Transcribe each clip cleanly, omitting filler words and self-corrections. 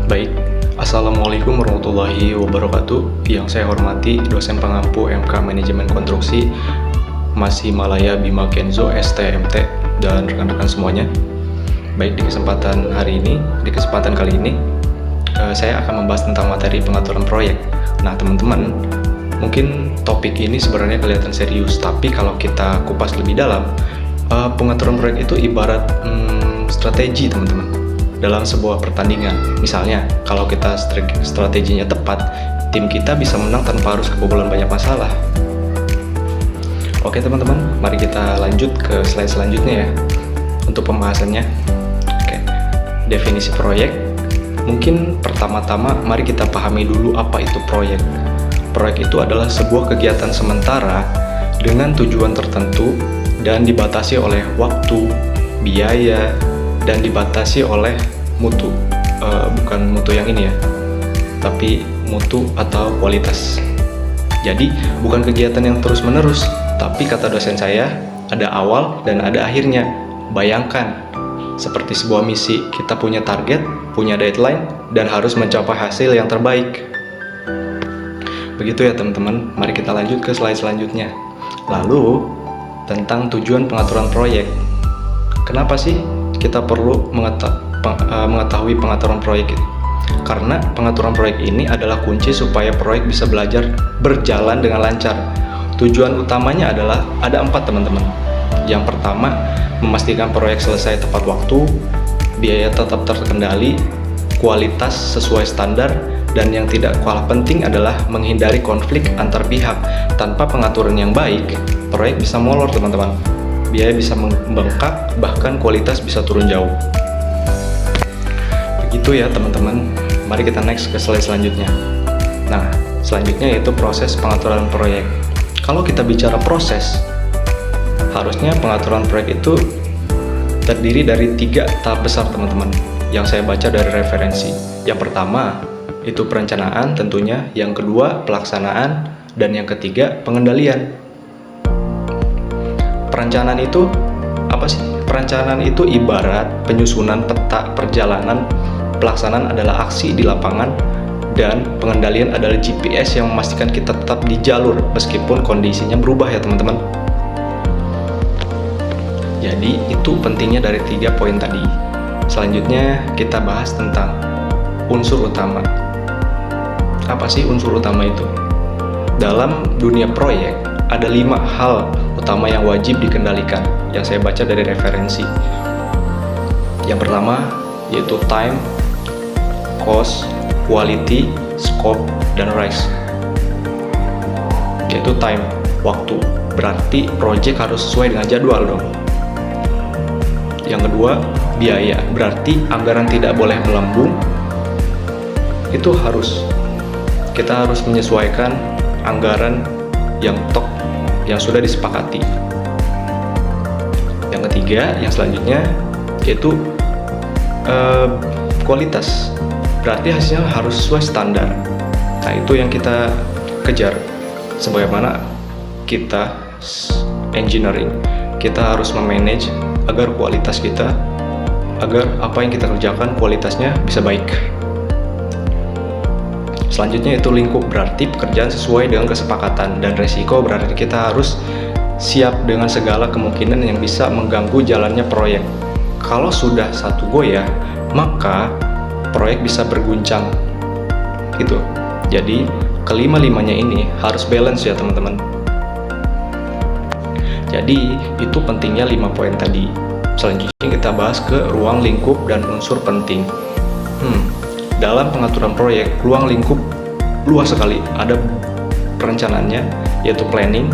Baik, Assalamualaikum warahmatullahi wabarakatuh. Yang saya hormati dosen pengampu MK Manajemen Konstruksi Mas Himalaya Bima Kenzo STMT dan rekan-rekan semuanya. Baik, di kesempatan kali ini saya akan membahas tentang materi pengaturan proyek. Nah, teman-teman, mungkin topik ini sebenarnya kelihatan serius, tapi kalau kita kupas lebih dalam, pengaturan proyek itu ibarat strategi, teman-teman, dalam sebuah pertandingan. Misalnya, kalau kita strateginya tepat, tim kita bisa menang tanpa harus kebobolan banyak masalah. Oke teman-teman, mari kita lanjut ke slide selanjutnya ya, untuk pembahasannya. Oke, definisi proyek. Mungkin pertama-tama mari kita pahami dulu apa itu proyek. Proyek itu adalah sebuah kegiatan sementara dengan tujuan tertentu dan dibatasi oleh waktu, biaya, dan dibatasi oleh mutu. Bukan mutu yang ini ya, tapi mutu atau kualitas. Jadi bukan kegiatan yang terus-menerus, tapi kata dosen saya, ada awal dan ada akhirnya. Bayangkan, seperti sebuah misi, kita punya target, punya deadline, dan harus mencapai hasil yang terbaik. Begitu ya teman-teman, mari kita lanjut ke slide selanjutnya. Lalu, tentang tujuan pengaturan proyek. Kenapa sih kita perlu mengetahui pengaturan proyek itu? Karena pengaturan proyek ini adalah kunci supaya proyek bisa berjalan dengan lancar. Tujuan utamanya adalah ada 4, teman-teman. Yang pertama, memastikan proyek selesai tepat waktu, biaya tetap terkendali, kualitas sesuai standar, dan yang tidak kalah penting adalah menghindari konflik antar pihak. Tanpa pengaturan yang baik, proyek bisa molor, teman-teman. Biaya bisa membengkak, bahkan kualitas bisa turun jauh. Begitu ya teman-teman. Mari kita next ke slide selanjutnya. Nah, selanjutnya yaitu proses pengaturan proyek. Kalau kita bicara proses, harusnya pengaturan proyek itu terdiri dari 3 tahap besar, teman-teman, yang saya baca dari referensi. Yang pertama itu perencanaan tentunya, yang kedua pelaksanaan, dan yang ketiga pengendalian. Perencanaan itu apa sih? Perencanaan itu ibarat penyusunan peta perjalanan, pelaksanaan adalah aksi di lapangan, dan pengendalian adalah GPS yang memastikan kita tetap di jalur meskipun kondisinya berubah ya teman-teman. Jadi itu pentingnya dari 3 poin tadi. Selanjutnya kita bahas tentang unsur utama. Apa sih unsur utama itu? Dalam dunia proyek ada 5 hal utama yang wajib dikendalikan yang saya baca dari referensi. Yang pertama yaitu time, cost, quality, scope, dan risk. Yaitu time, waktu. Berarti project harus sesuai dengan jadwal dong. Yang kedua, biaya. Berarti anggaran tidak boleh melambung. Itu kita harus menyesuaikan anggaran yang sudah disepakati. Yang ketiga, yang selanjutnya yaitu kualitas. Berarti hasilnya harus sesuai standar. Nah, itu yang kita kejar. Sebagaimana kita engineering, kita harus memanage agar kualitas kita, agar apa yang kita kerjakan kualitasnya bisa baik. Selanjutnya itu lingkup, berarti pekerjaan sesuai dengan kesepakatan, dan resiko berarti kita harus siap dengan segala kemungkinan yang bisa mengganggu jalannya proyek. Kalau sudah satu goyah, maka proyek bisa berguncang gitu. Jadi kelima-limanya ini harus balance ya teman-teman. Jadi itu pentingnya 5 poin tadi. Selanjutnya kita bahas ke ruang lingkup dan unsur penting. Dalam pengaturan proyek, ruang lingkup luas sekali. Ada perencanaannya, yaitu planning,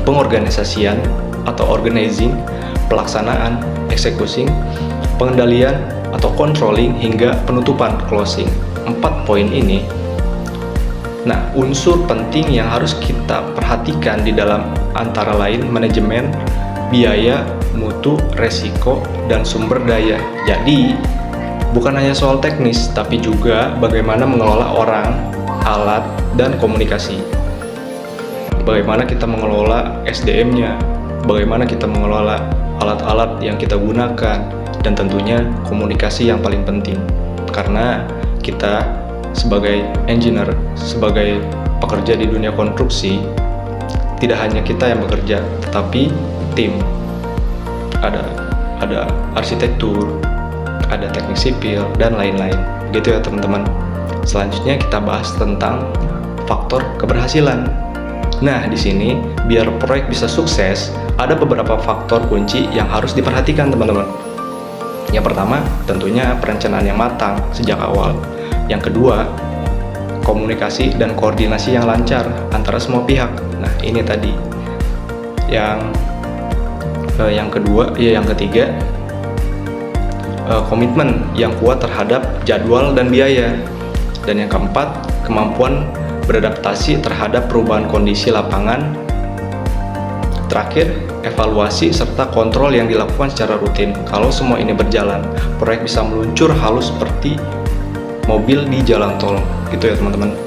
pengorganisasian atau organizing, pelaksanaan, executing, pengendalian atau controlling, hingga penutupan, closing. 4 poin ini. Nah, unsur penting yang harus kita perhatikan di dalam antara lain manajemen, biaya, mutu, resiko, dan sumber daya. Jadi, bukan hanya soal teknis, tapi juga bagaimana mengelola orang, alat, dan komunikasi. Bagaimana kita mengelola SDM-nya, bagaimana kita mengelola alat-alat yang kita gunakan, dan tentunya komunikasi yang paling penting. Karena kita sebagai engineer, sebagai pekerja di dunia konstruksi, tidak hanya kita yang bekerja, tetapi tim. Ada arsitektur, ada teknik sipil, dan lain-lain. Gitu ya teman-teman. Selanjutnya kita bahas tentang faktor keberhasilan. Nah, di sini biar proyek bisa sukses, ada beberapa faktor kunci yang harus diperhatikan teman-teman. Yang pertama, tentunya perencanaan yang matang sejak awal. Yang kedua, komunikasi dan koordinasi yang lancar antara semua pihak. Nah, ini tadi. Yang ketiga, komitmen yang kuat terhadap jadwal dan biaya. Dan yang keempat, kemampuan beradaptasi terhadap perubahan kondisi lapangan. Terakhir, evaluasi serta kontrol yang dilakukan secara rutin. Kalau semua ini berjalan, proyek bisa meluncur halus seperti mobil di jalan tol. Gitu ya teman-teman.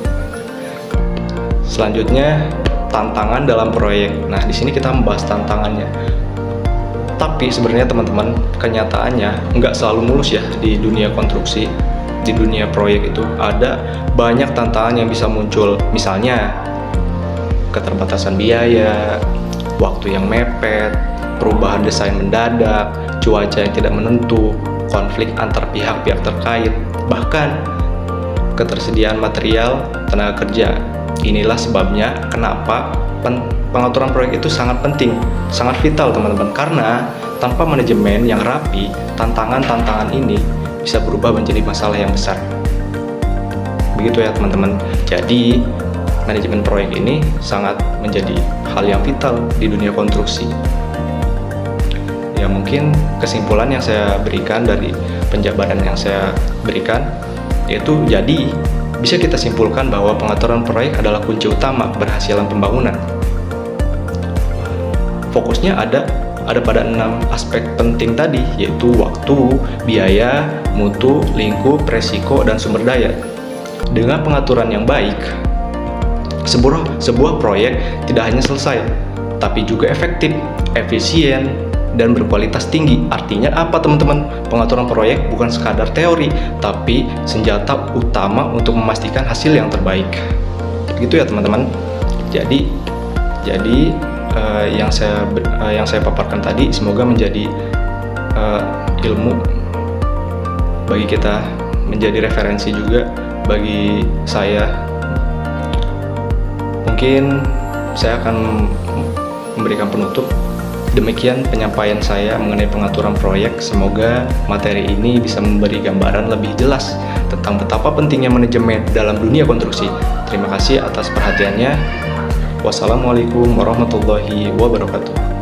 Selanjutnya, tantangan dalam proyek. Nah, di sini kita membahas tantangannya. Tapi sebenarnya teman-teman, kenyataannya nggak selalu mulus ya di dunia konstruksi. Di dunia proyek itu ada banyak tantangan yang bisa muncul. Misalnya, keterbatasan biaya, waktu yang mepet, perubahan desain mendadak, cuaca yang tidak menentu, konflik antar pihak-pihak terkait, bahkan ketersediaan material, tenaga kerja. Inilah sebabnya kenapa pengaturan proyek itu sangat penting, sangat vital teman-teman, karena tanpa manajemen yang rapi, tantangan-tantangan ini bisa berubah menjadi masalah yang besar. Begitu ya teman-teman. Jadi manajemen proyek ini sangat menjadi hal yang vital di dunia konstruksi. Ya, mungkin kesimpulan yang saya berikan dari penjabaran yang saya berikan yaitu, jadi bisa kita simpulkan bahwa pengaturan proyek adalah kunci utama keberhasilan pembangunan. Fokusnya ada pada 6 aspek penting tadi, yaitu waktu, biaya, mutu, lingkup, resiko, dan sumber daya. Dengan pengaturan yang baik, sebuah proyek tidak hanya selesai, tapi juga efektif, efisien, dan berkualitas tinggi. Artinya apa teman-teman? Pengaturan proyek bukan sekadar teori, tapi senjata utama untuk memastikan hasil yang terbaik. Begitu ya teman-teman. Jadi yang saya paparkan tadi semoga menjadi ilmu bagi kita, menjadi referensi juga bagi saya. Mungkin saya akan memberikan penutup. Demikian penyampaian saya mengenai pengaturan proyek. Semoga materi ini bisa memberi gambaran lebih jelas tentang betapa pentingnya manajemen dalam dunia konstruksi. Terima kasih atas perhatiannya. Wassalamualaikum warahmatullahi wabarakatuh.